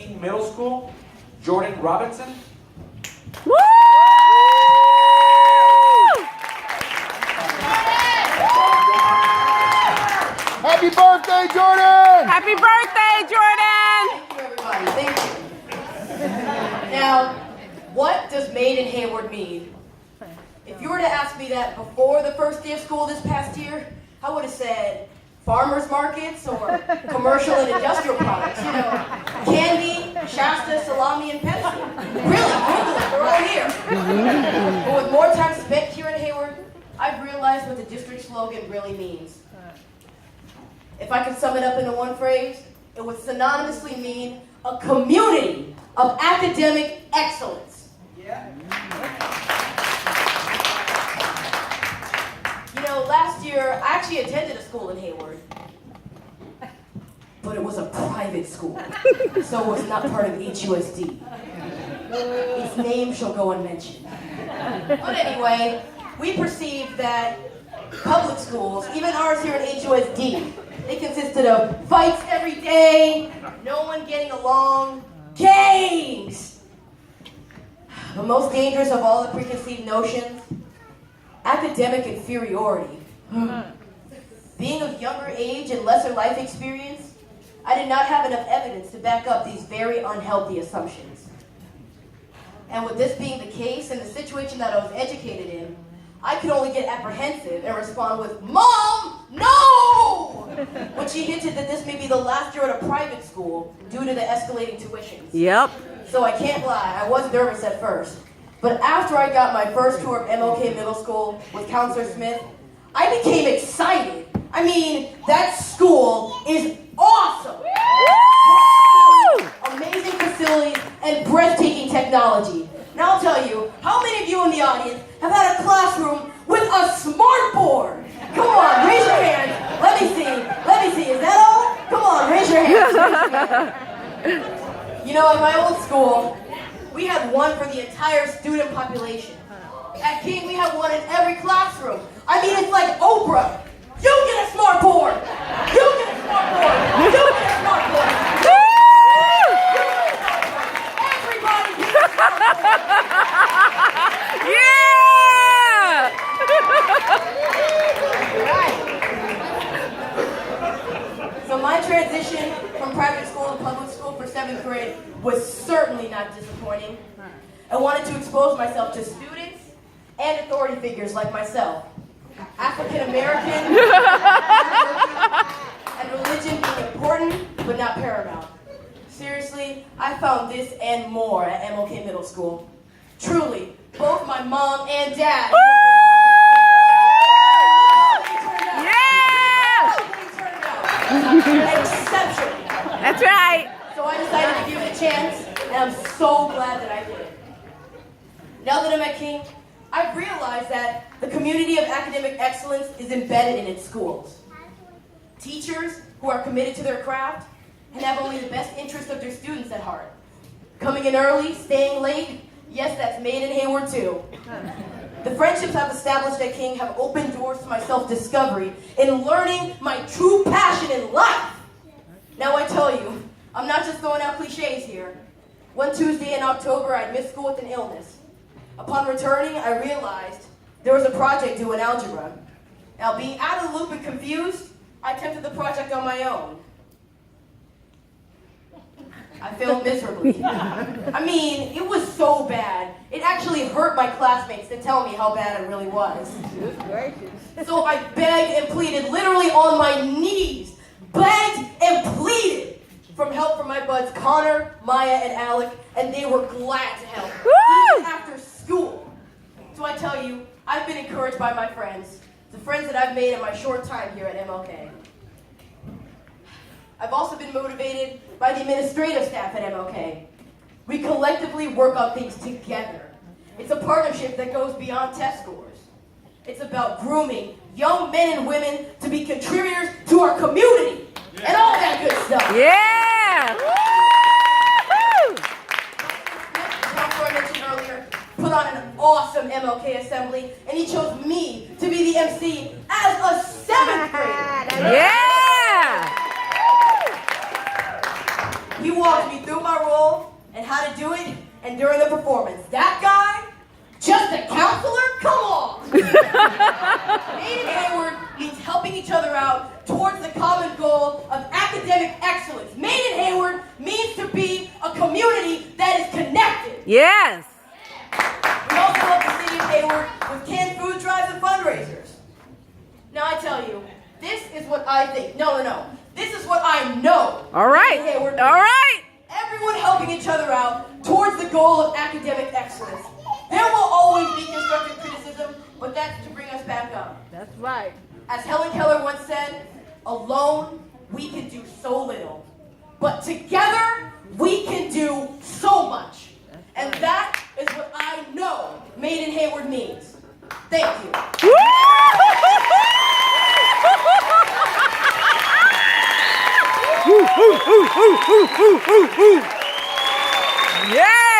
King Middle School, Jordan Robinson. Woo! Happy birthday, Jordan! Happy birthday, Jordan! Thank you, everybody. Thank you. Now, what does Made in Hayward mean? If you were to ask me that before the first day of school this past year, I would have said farmers markets or commercial and industrial products. You know, candy, Shasta, salami, and Pepsi. Really, Google it. They're all here. But with more time spent here in Hayward, I've realized what the district slogan really means. If I could sum it up into one phrase, it would synonymously mean a community of academic excellence. Yeah. You know, last year, I actually attended a school in Hayward. But it was a private school, so it was not part of HUSD. Its name shall go unmentioned. But anyway, we perceived that public schools, even ours here at HUSD, they consisted of fights every day, no one getting along, gangs. The most dangerous of all the preconceived notions, academic inferiority. Being of younger age and lesser life experience, I did not have enough evidence to back up these very unhealthy assumptions. And with this being the case and the situation that I was educated in, I could only get apprehensive and respond with, "Mom, no!" When she hinted that this may be the last year at a private school due to the escalating tuitions. Yep. So I can't lie, I was nervous at first. But after I got my first tour of MLK Middle School with Counselor Smith, I became excited. I mean, that school is awesome! Woo! Amazing facilities and breathtaking technology. Now I'll tell you, how many of you in the audience have had a classroom with a smartboard? Come on, raise your hand. Let me see. Is that all? Come on, raise your hand. You know, at my old school, we had one for the entire student population. At King, we have one in every classroom. I mean, it's like Oprah. You get a smartboard. You get a smartboard. You get a smartboard. Everybody gets a smartboard. Yeah! So my transition from private school to public school for 7th grade was certainly not disappointing. I wanted to expose myself to students and authority figures like myself. African American and religion being important but not paramount. Seriously, I found this and more at MLK Middle School. Truly, both my mom and dad. Exceptional. That's right. So I decided to give it a chance, and I'm so glad that I did. Now that I'm at King, I've realized that the community of academic excellence is embedded in its schools. Teachers who are committed to their craft and have only the best interest of their students at heart. Coming in early, staying late, yes, that's Made in Hayward too. The friendships I've established at King have opened doors to my self-discovery in learning my true passion in life. Now I tell you, I'm not just throwing out cliches here. One Tuesday in October, I'd missed school with an illness. Upon returning, I realized there was a project due in algebra. Now, being out of the loop and confused, I attempted the project on my own. I failed miserably. I mean, it was so bad. It actually hurt my classmates to tell me how bad it really was. So I begged and pleaded, literally on my knees, begged and pleaded from help from my buds Connor, Maya, and Alec, and they were glad to help, even after school. So I tell you, I've been encouraged by my friends, the friends that I've made in my short time here at MLK. I've also been motivated by the administrative staff at MLK. We collectively work on things together. It's a partnership that goes beyond test scores. It's about grooming young men and women to be contributors to our community and all that good stuff. Yeah! Counselor I mentioned earlier put on an awesome MLK assembly, and he chose me to be the MC as a 7th grader. Yeah! He walked me me through my role and how to do it and during the performance. That guy, just a counselor? Come on! Made in Hayward means helping each other out towards the common goal of academic excellence. Made in Hayward means to be a community that is connected. Yes. We also help the city of Hayward with canned food drives and fundraisers. Now I tell you, this is what I think. No. This is what I know. All right. Made in Hayward All right. Everyone helping each other out towards the goal of academic excellence. There will always be constructive criticism, but that's to bring us back up. That's right. As Helen Keller once said, alone we can do so little, but together we can do so much. And that is what I know Made in Hayward means. Thank you. Yeah.